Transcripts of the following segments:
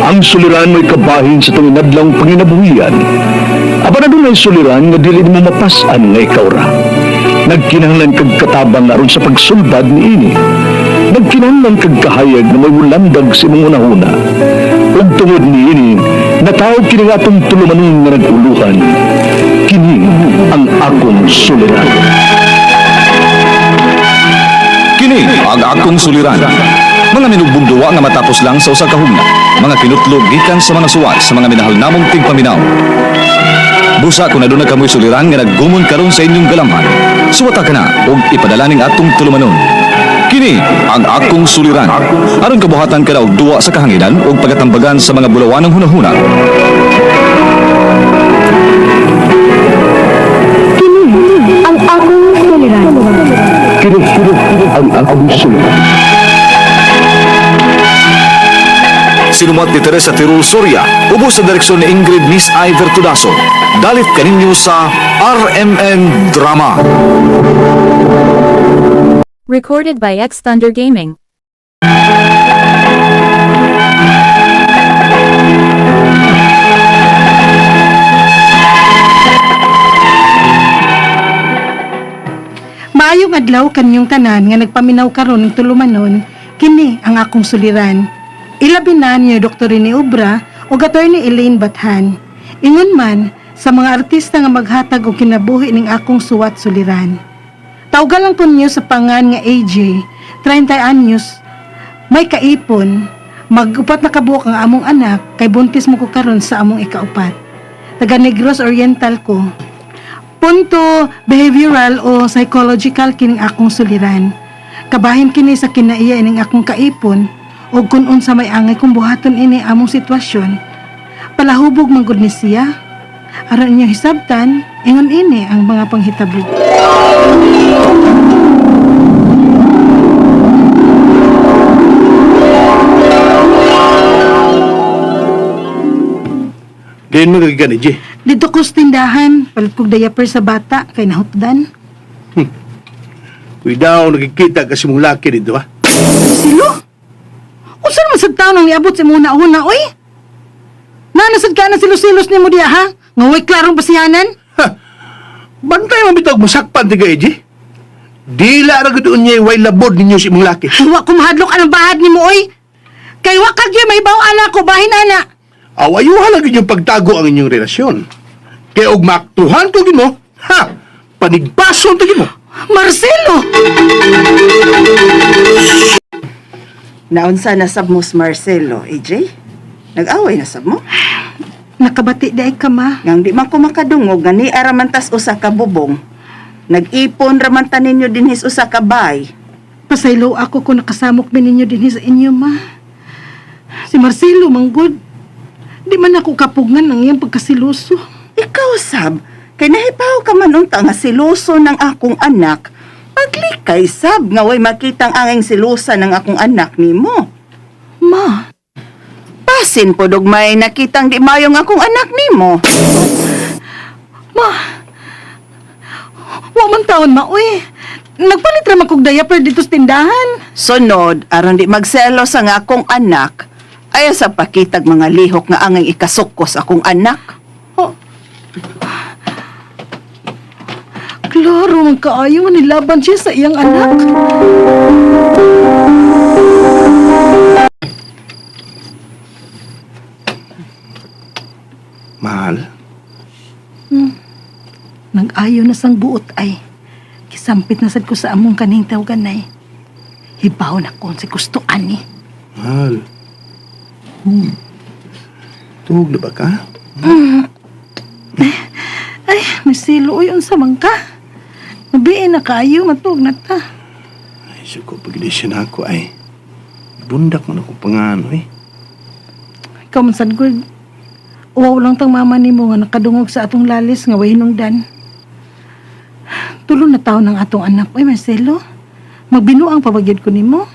Ang suliran mo'y kabahin sa itong inadlang panginabuhian. Aba na doon ay suliran nga dili mo mapasan nga ikaw ra. Nagkinahanglan kag katabang aron sa pagsulbad ni ini. Nagkinahanglan kag kahayag na may wulandag sa imong una-una. Ug tungod ni ini, natawag kini nga atong tulumanon nga naguluhan. Kini ang akong suliran. Kini ang akong suliran. Mga minugbong duwa nga matapos lang sa usa ka hugna. Mga kinutlog gikan sa mga suwat sa mga minahal namong tigpaminaw. Busa kung naduna kamoy suliran nga naggumon karon sa inyong galamhan. Suwata ka na ug ipadala ning atong tulumanon. Kini ang akong suliran. Aron kabuhatan ka na og duwa sa kahanginan ug pagatambagan sa mga bulawanong hunahuna. Kini ang akong suliran. Kini ang akong suliran. Sinumat ni Teresa Tirul Soria, ubos sa direksyon ni Ingrid Miss Iver Tudaso. Dalit kaninyo sa RMN Drama. Recorded by X Thunder Gaming. Maayong adlaw kanyong tanan nga nagpaminaw karon ng tulumanon, kini ang akong suliran. Ilabinan niyo Dr. Rene Obra o Attorney Elaine Bathan. Ingon man sa mga artista nga maghatag og kinabuhi ning akong suwat suliran. Tawgan lang po niyo sa pangan nga AJ, 30 anyos, may kaipon, mag-upat na kabuok ang among anak, kay buntis mo ko karon sa among ikaupat. Taga Negros Oriental ko. Punto behavioral o psychological kining akong suliran. Kabahin kini sa kinaiya ining akong kaipon, o kung unsa may angay kung buhaton ini among sitwasyon, palahubog manggod ni siya. Aron inyo hisabtan, ingon ini ang mga panghitabo. Diyan mo nagigani, G. Dito ko sa tindahan, palit kong diaper sa bata, kay nahutdan. Kuy daw nagkikita kasi mong laki dito, ha? Silo? Unsa naman sa taon ang niabot sa muna una, oy? Nanasad ka na silos-silos ni mo diya, ha? Ngaway klarong basihanan? Ha? Bantay mo bitog masakpan tiga, G. Dila ra gud unyay way labod ninyo si mong laki. Wa ko mahadlok anang bahad ni mo, oy. Kay wakag yun, may baw anak ko, bahin ana. Awayuhan lang inyong pagtago ang inyong relasyon. Kaya og maktuhan ko mo, ha? Panigbason tagi mo. Marcelo! Naunsa na sab mo si Marcelo, AJ? Nag-away na sab mo? Nakabati dahi ka, ma. Ngang di man ko makadungog nga ni aramantas usa ka bubong. Nag-ipon ramantan ninyo dinhis usa ka bay. Pasaylo ako kung nakasamok min ninyo din sa inyo, ma. Si Marcelo, manggod. Di man ako kapugngan ng iyang pagkasiluso. Ikaw sab, kay nahipaw ka man unta nga siluso ng akong anak. Paglikay sab nga way makitang anging silusa ng akong anak nimo. Ma, Pasin po dog may nakitang di mayong akong anak nimo. ma. Wa man taon, ma, uy. Nagpalit raman kong diaper dito sa tindahan. Sunod, aron di magselos ang akong anak, ay sa pakitag mga lihok nga anging ikasukos akong anak. Oh. Klaro, magkaayo nilaban siya sa iyang anak. Mahal, Nag-ayo na sang buot ay. Kisampit na sad ko sa among kaning tawganay. Hibaw na kon si gusto ani. mahal. Tuhog na ba ka? Ay, may silo uy, unsa man ka? Nabiin na kayo, matug na ta. Ay, suko pag-ilisyon ako ay. Bundak man ako pangano, eh. Ikaw man sad gud. Uwaw lang tang mama nimo nga nakadungog sa atong lalis nga way hinungdan. Tulo na taon ang atong anak. Uy, Marcelo, magbinuang pabagyod ko nimo.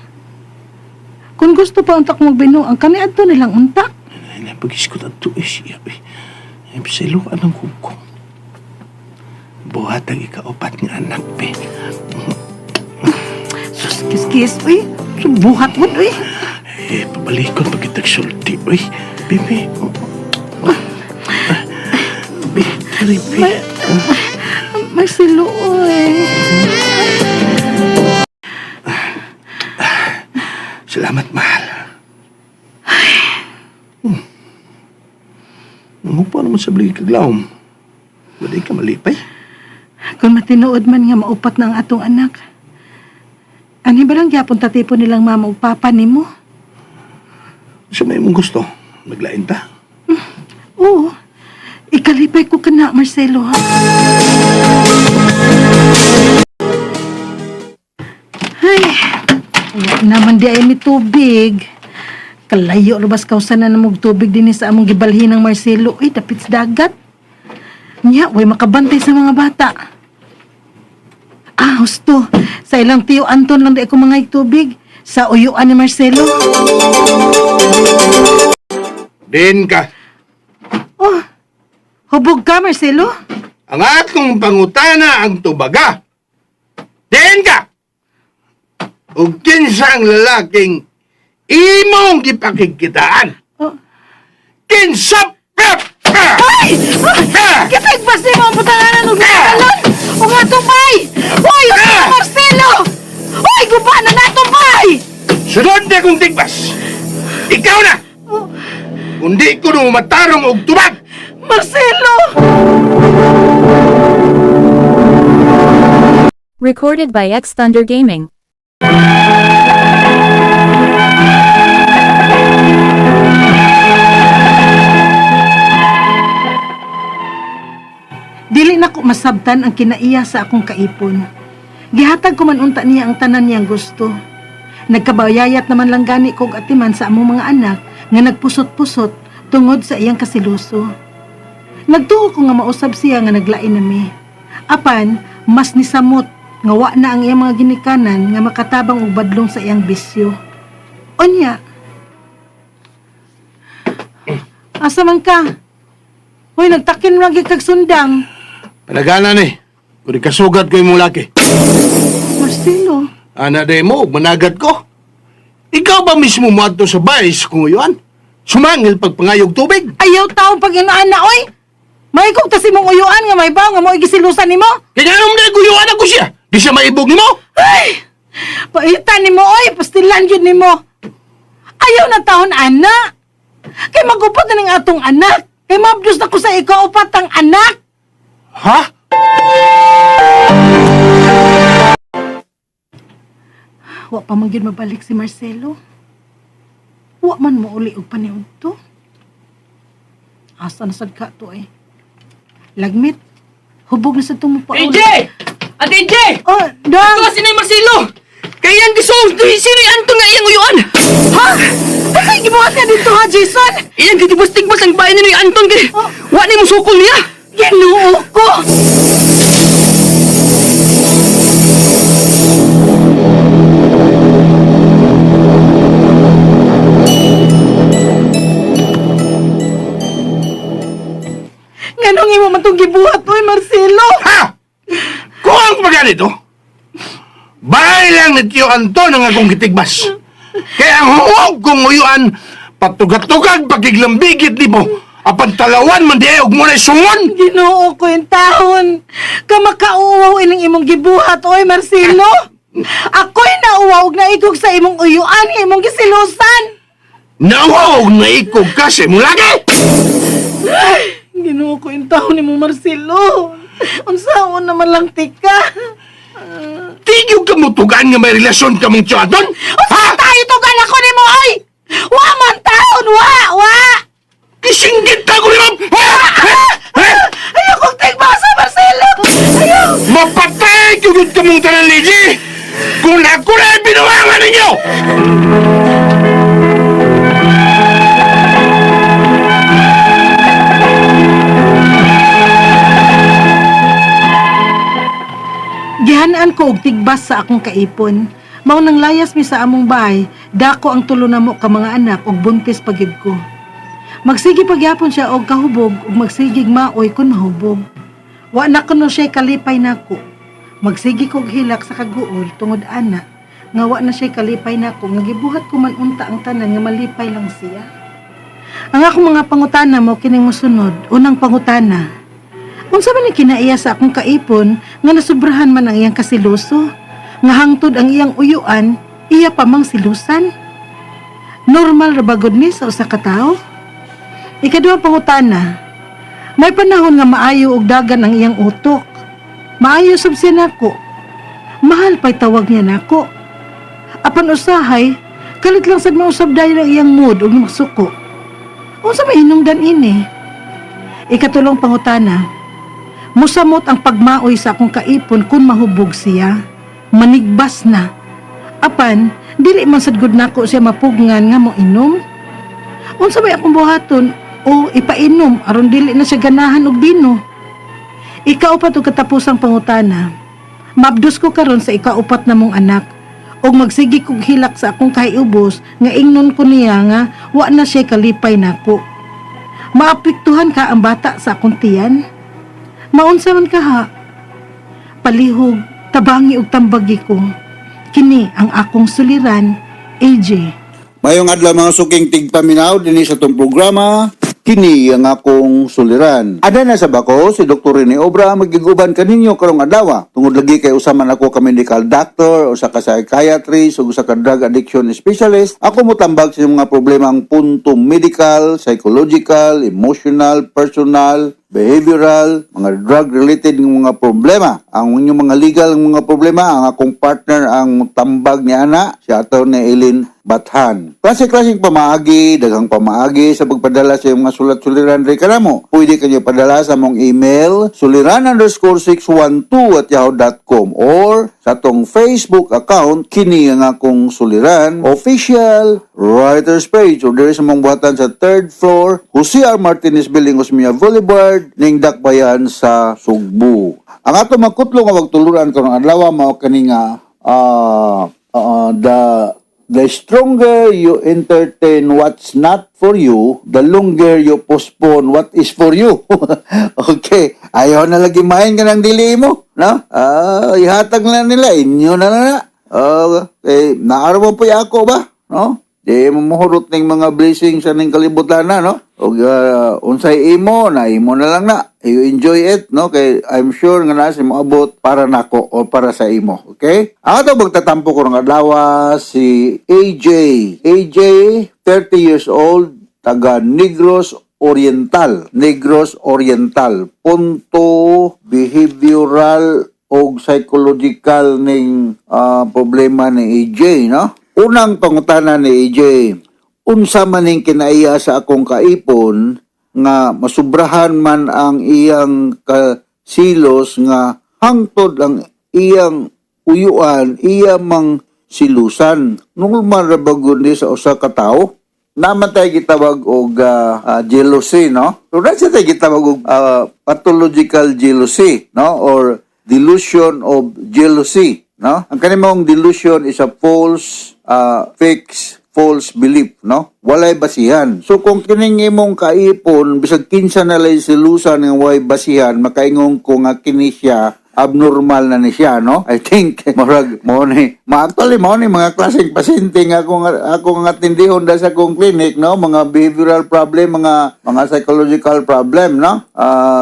Kung gusto pa untak magbinuang, kaniadto nilang untak. Ay, pag-iskot at to, eh, siya, eh. Ay, bisalo ka ng hukom. Buhat ang ikaapat nga anak, pe. Sus, kis-kis, uy. Subuhat mo, uy. Eh, pabalikon pag-itagsulti, uy. Bibi. Bibi. Marcelo, oy. Salamat, mahal. Paano mo sa balik kaglawom? Wala ka malipay? Kung matinood man nga maupat na ang atong anak, ani ba lang gyapon tatipon nilang mama ug papa nimo? Sa may mong gusto, maglain ta. Oo. Ikalipay ko kana, Marcelo. Ay, wala naman di ay may tubig. Kalayo rubas kausan na namog tubig din sa among gibalhin ng Marcelo. Ay, dapit sa dagat. Nya, way makabantay sa mga bata. Ah, husto. Sa ilang tiyo Anton lang di ako mga tubig. Sa uyuan ni Marcelo. Din ka. Oh, hubog ka, Marcelo? Ang akong pangutana ang tubaga. Din ka! O kinsa ang lalaking imong gipakigkitaan. Oh. Kinsa! Ay! Kapag ba si mga putanganan ng gulong o nga tumbay! Hoy! O nga Marcelo! Hoy! Guba na na tumbay! Sunod na kong tigbas! Ikaw na! Kundi ko nung matarong og tubag! Marcelo! Recorded by X Thunder Gaming. Dili na ko masabtan ang kinaiya sa akong kaipon. Gihatag ko man unta niya ang tanan niyang gusto. Nagkabayayat naman lang gani kog atiman sa among mga anak nga nagpusot-pusot tungod sa iyang kasiluso. Nagtuo ko nga mausab siya nga naglain nami. Apan, mas nisamot nga wa na ang iyang mga ginikanan nga makatabang og badlong sa iyang bisyo. Onya. Asa man ka? Hoy, nagtakin lagi kag sundang. Panagana ni, kung kasugat ko yung laki. Marcelo, Ana day mo, managat ko. Ikaw ba mismo mo ato sa bayis kung yun? Sumangil pagpangayog tubig. ayaw taong pag inaana, oy! May kong tasi mong uyuan nga may baw nga mo igisilusan ni mo. Kaya anong naguyuan ako siya? Di siya maibog ni mo? Ay! Paitan ni mo, oy! Pastilan yun ni mo. Ayaw na taon, ana. Kay magupot na ng atong anak. Kay mabdus na ko sa ikaw upatang anak. Ha? Wa pa man gyud mabalik si Marcelo. Wa man mo uli og paniud to. Asa na sad ka to ay. Lagmit. Hubog na sa tumo pa. AJ! Ate AJ! Oh, dang! Ito si Nay Marcelo! Kaya yan gusto sino yung Anton nga iyang uyuan! Ha? Bakit gibuhat niya dito ha, Jason? Iyang kitibas-tigbas ang bayan ni Anton kay wa ni mo sukol niya! Ginuo ko! Nganong imo man itong gibuhat, oy, Marcelo? Ha? Kung ang paganito, bahay lang ni Tio Anton ang akong gitigbas. Kaya ang huwag kong uyuan, patugag-tugag pagiglambigit ni mo. Apan talawan man di og mo na sungon. Ginoo ko yung taon. Kamakauwaw ining imong gibuhat, oy, Marcelo. Ako'y nauwaw na ikog sa imong uyuan, imong gisilusan. Nawag na ikog kasi mo lagi. Ginoo ko yung taon ni mo, Marcelo. Unsaon naman lang tika. Tigyo ka mo tugaan nga may relasyon kaming Tio Anton? Ha? Tayo tugan ako ni mo, oy! Wa man taon, wa! Kisinggit ka ko ni ma'am! Ayaw kong tigbasa, Marcelo! Ayaw! Mapatay kagod ka mong tanan, Lizzie! Kung ako na ay binuwangan ninyo! Gihanaan ko og tigbas sa akong kaipon. Mao nang layas mi sa among bahay, dako ang tulo namo ka mga anak og buntis pagyud ko. Magsigi pagyapon siya og kahubog ug magsigig maoy kun mahubog. Wa na kuno siya kalipay nako. Magsigi kog hilak sa kaguol tungod ana nga wa na siya kalipay nako nga gibuhat ko man unta ang tanan nga malipay lang siya. Ang akong mga pangutana mo kining mosunod. Unang pangutana. Unsa man ni kinaiya sa akong kaipon nga nasubrahan man ang iyang kasiluso? Nga hangtod ang iyang uyuan, iya pa mang silusan? Normal ra ba gud ni sa usa ka tawo? Ikaduhang pangutana. May panahon nga maayo og dagan ang iyang utok. Maayo sab siya nako. Mahal pa'y tawag niya nako. Apan usahay, kalit lang sad mausab dayon ang iyang mood ug magsuko. Unsa may hinungdan ini? Ikatulong pangutana. Musamot ang pagmaoy sa akong kaipon kung mahubog siya. Manigbas na. Apan, dili man sad gud nako siya mapugngan nga mo inom. Unsa may akong buhaton o ipainom aron dili na siya ganahan og bino. Ikaupat og katapusang pangutana. Mabdos ko karon sa ikaupat na mong anak og magsigi kog hilak sa akong kahiubos nga ingnon ko niya nga wa na siya kalipay nako. Maapektuhan ka ang bata sa akong tiyan. Maunsa man ka ha? Palihog, tabangi og tambagi ko. Kini ang akong suliran, AJ. Mayong adlaw mga suking tigpaminaw dinhi sa tong programa. Kini ang akong suliran. Ada na sa bako si Dr. Rene Obra magiguban kaninyo karong adlaw. Tungod lagi kay usaman ako ka medical doctor o sa ka psychiatrist o sa ka drug addiction specialist. Ako mo tambag sa mga problemang punto medical, psychological, emotional, personal, behavioral, mga drug-related ng mga problema. Ang inyong mga legal ng mga problema, ang akong partner ang tambag ni Ana, si Atty. Eileen Bathan. Klase-klaseng pamaagi, daghang pamaagi sa pagpadala sa mga sulat-suliran rin kanamo. Pwede kanyo padala sa mong email, suliran_612@yahoo.com or sa tong Facebook account, kini ang akong suliran, official writer's page o diri sa mong buhatan sa 3rd floor, Jose R. Martinez Building, Osmeña Boulevard, ning Dakbayan sa Sugbo. Ang ato magkutlo nga magtuluran karong adlaw mao kani nga the stronger you entertain what's not for you, the longer you postpone what is for you. Okay, ayaw na lagi main ka ng dili mo, no? Ihatag na nila, inyo na na. Naaraw po ako ba, no? Di mo mahurot ng mga blessings sa ning kalibutan na, no? O unsay imo na lang na. You enjoy it, no? Kay I'm sure nga nasa mo abot para nako o para sa imo, okay? Ang ato magtatampo ko ng adlaw si AJ. AJ, 30 years old, taga Negros Oriental. Negros Oriental. Punto behavioral o psychological ning problema ni AJ, no? Unang pangutana ni AJ, unsa man ning kinaiya sa akong kaipon nga masubrahan man ang iyang kasilos nga hangtod ang iyang uyuan, iya mang silusan. Normal ra ba gud ni sa usa ka tawo? Naman tayo gitawag og jealousy, no? So that's tayo gitawag og pathological jealousy, no? Or delusion of jealousy, no? Ang kanimong delusion is a false false belief, no? Walay basihan. So kung kining imong kaipon bisag kinsa na lay silusan nga walay basihan, makaingon ko nga kini siya abnormal na ni siya, no? I think murag mo ni actually mo ni mga klaseng pasyente nga ako nga tindihon da sa akong clinic, no? Mga behavioral problem, mga psychological problem, no?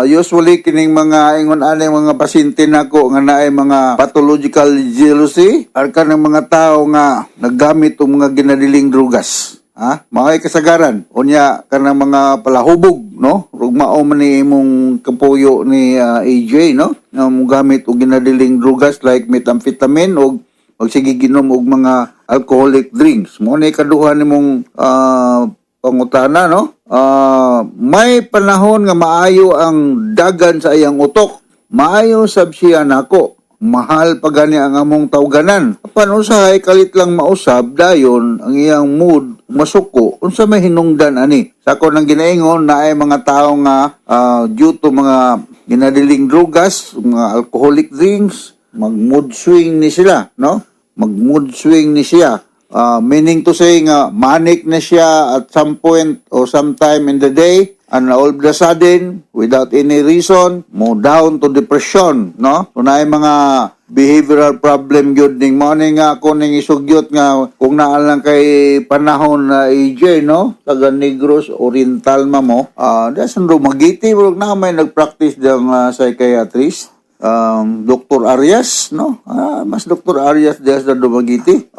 Usually kining mga ingon ani mga pasyente nako nga naay mga pathological jealousy or kanang mga tao nga naggamit og mga ginadiling drugas. Mga kasagaran unya kanang mga palahubog, no? Ug mao man ni imong kapuyo ni AJ, no? Nga mo gamit og ginadiling drugas like methamphetamine og sige ginom og mga alcoholic drinks. Mo ni kaduha nimong pangutana, no? May panahon nga maayo ang dagan sa iyang utok. Maayo sab siya nako. Mahal pa gani ang among tawganan. Apan usahay kalit lang mausab dayon ang iyang mood masuko. Unsa may hinungdan ani? Sa ako nang ginaingon na ay mga tao nga due to mga ginadiling drugas, mga alcoholic drinks, mag-mood swing ni sila, no? Mag-mood swing ni siya. Meaning to say nga manic na siya at some point or sometime in the day, and all of a sudden, without any reason, mo down to depression, no? So na mga behavioral problem gyud ning mao ni nga ako ning isugyot nga kung naa lang kay panahon na AJ no taga Negros Oriental mo dasan ro magiti wag na may nagpractice dang psychiatrist Dr. Arias no mas Dr. Arias dias sa Dumaguete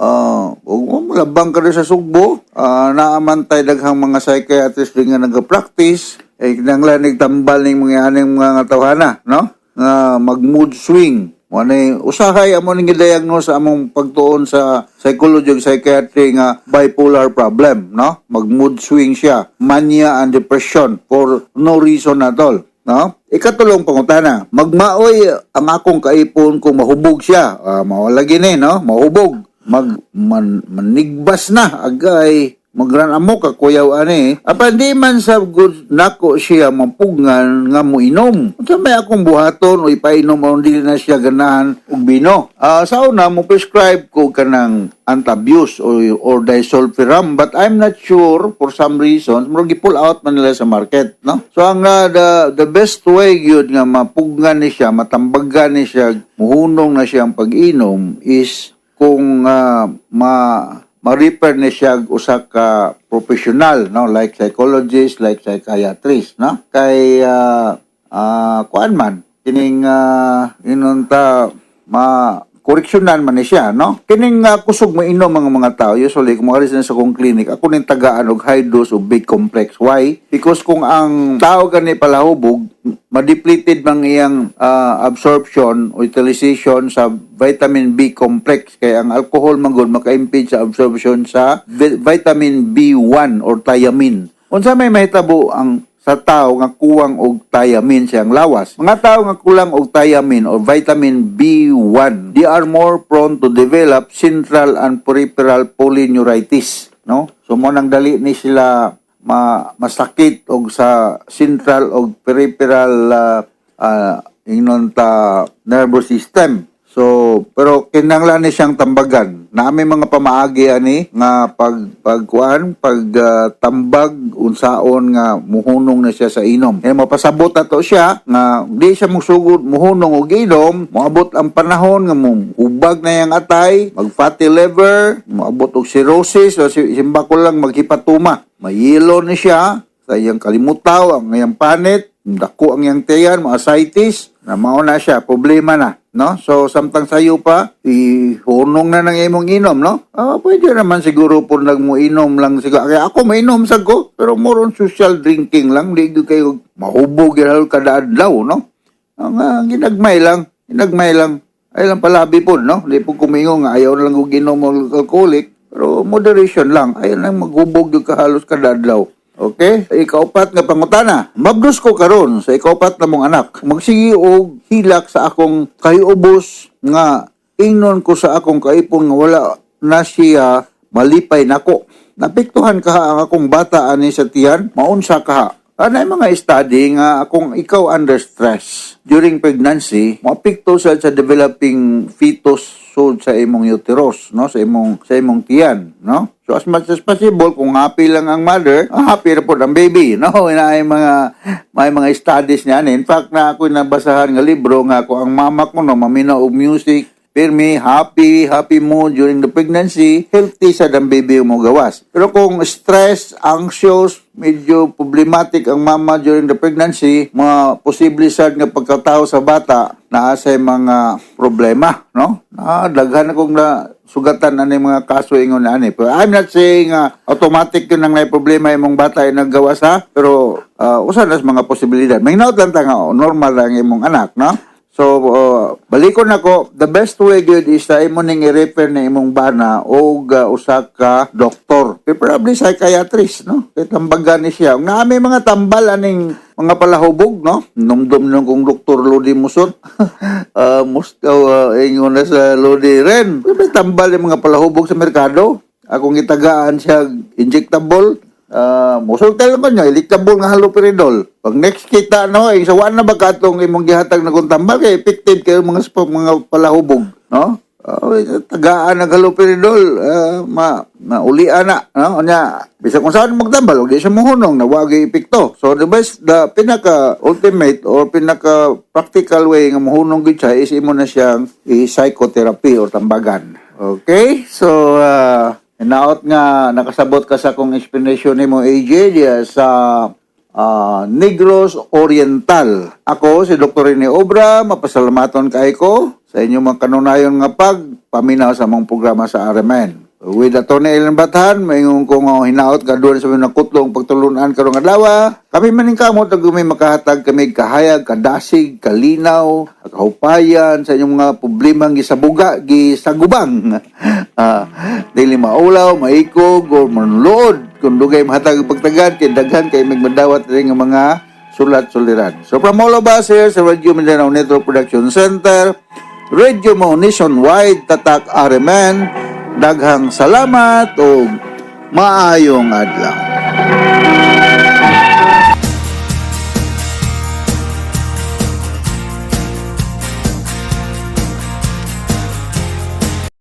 ug labang ka rin sa Sugbo naamantay daghang mga psychiatrist rin nga nagapractice ay kinanglan nagtambal ning mga tawhana no nga mag mood swing Wanay usahay amo ning diagnose among pagtuon sa psychology ug psychiatry nga bipolar problem, no? Mag mood swing siya, mania and depression for no reason at all, no? Ikatulong pangutana, magmaoy ang akong kaipon kung mahubog siya. Mao lagi ni, no? Mahubog, manigbas na agay magran amo ka kuyaw ani apan di man sa good nako siya mampugngan nga mo inom unsa may akong buhaton o ipainom aron dili na siya ganahan og bino sa una mo prescribe ko kanang antabuse or disulfiram but I'm not sure for some reasons mo gi-pull out man nila sa market no so ang the best way gyud nga mapugnan ni siya matambagan ni siya muhunong na siya ang pag-inom is kung ma-refer na siya usa ka professional no like psychologist like psychiatrist no kay kuan man kining inunta koreksyonan man ni siya no kining kusog mo inom mga tao usually kung makalis na sa kong clinic ako ning tagaan og high dose of big complex why because kung ang tao gani palahubog ma-depleted bang iyang absorption o utilization sa vitamin B complex kaya ang alcohol manggod maka-impede sa absorption sa vitamin B1 or thiamine unsa may mahitabo ang sa tao nga kuwang og thiamine siyang lawas. Mga tao nga kulang og thiamine or vitamin B1, they are more prone to develop central and peripheral polyneuritis, no? So mo nang dali ni sila masakit og sa central og peripheral nervous system. So, pero kinahanglan ni siyang tambagan. Naami mga pamaagi ani nga pagtambag unsaon nga muhunong na siya sa inom. Mapasabot ato siya nga di siya musugod muhunong og inom, moabot ang panahon nga ubag na yang atay, mag fatty liver, moabot og cirrhosis o simba ko lang maghipatuma. Mayilo ni siya sa iyang kalimutaw, ang iyang panit, dako ang iyang tiyan, ascites, na mao na siya, problema na. No? So, samtang sayo pa, ihunong na ng imong inom, no? Pwede naman siguro po nagmuinom lang siguro. Kaya ako mainom sa ko, pero more on social drinking lang. Di kayo mahubog yun kada adlaw, no? Ang ginagmay lang. Ay lang palabi po, no? Di po kumingo nga, ayaw na lang kong inom ng alcoholic. Pero moderation lang. Ayaw lang maghubog yung kahalos kada adlaw. Okay? Sa ikaupat nga pangutana. Magdus ko karon sa ikaupat na mong anak. Magsigi og hilak sa akong kayubos nga ingnon ko sa akong kaipon nga wala na siya malipay nako. Napiktuhan kaha ang akong bata ani sa tiyan. Maunsa kaha. Anay mga study nga kung ikaw under stress during pregnancy, maapekto sa developing fetus sa imong uterus, no? Sa imong tiyan, no? So as much as possible kung happy lang ang mother, happy ra po ang baby, no? May mga studies niyan. In fact, na ako nabasahan nga libro nga ako ang mama ko no maminaw og music, pirmi, happy mood during the pregnancy, healthy sa dang baby mo gawas. Pero kung stress, anxious, medyo problematic ang mama during the pregnancy, mga posible sad nga pagkatao sa bata, naasay mga problema, no? Daghan akong sugatan na mga kaso ingon na ani. Pero I'm not saying automatic yun ang may problema imong bata ay naggawas ha, pero usa na mga posibilidad. May naot lang ta nga normal lang imong anak, no? So, balikon ako, the best way good is sa imo ning i-refer na imong bana o usa ka doktor. Preferably psychiatrist, no? Kaya tambagan ni siya. Nga may mga tambal aning mga palahubog, no? Numdum nung kong Dr. Lodi Musot. Mustaw, ingon na sa Lodi Ren. May tambal yung mga palahubog sa merkado. Akong itagaan siya injectable. Musultel ko niya, iliktabol nga haloperidol. Pag next kita, no, sawan na ba katong imong gihatag na kuntambal, kaya effective kayo mga palahubog, no? tagaan ng haloperidol, maulian na, no? Nya, bisa kung saan magtambal, huwag di siya muhunong, na huwag epekto. So, the pinaka-ultimate or pinaka-practical way nga muhunong gid siya is imo na siyang i-psychotherapy or tambagan. Okay? So, hinaot nga, nakasabot ka sa kong explanation ni mo, AJ, diya sa Negros Oriental. Ako, si Dr. Rene Obra, mapasalamaton kay ko sa inyong mga kanunayon nga paminaw sa mong programa sa RMN. With Atty. Ellen Bathan, mayroon kong hinaot ka doon sa mga nakutlong pagtulunan karong adlaw. Kami maning kamot ag may makahatag kami kahayag, kadasig, kalinaw, kahupayan sa inyong mga problemang gisabuga, gisagubang. Dili maulaw, maikog, o manluod. Kung dugay mahatag pagtagad, kay daghan kay magmadawat rin ng mga sulat-suliran. So from all of us here sa Radio Mindanao Network Production Center, Radio mo nationwide, tatak RMN, daghang salamat o maayong adlaw.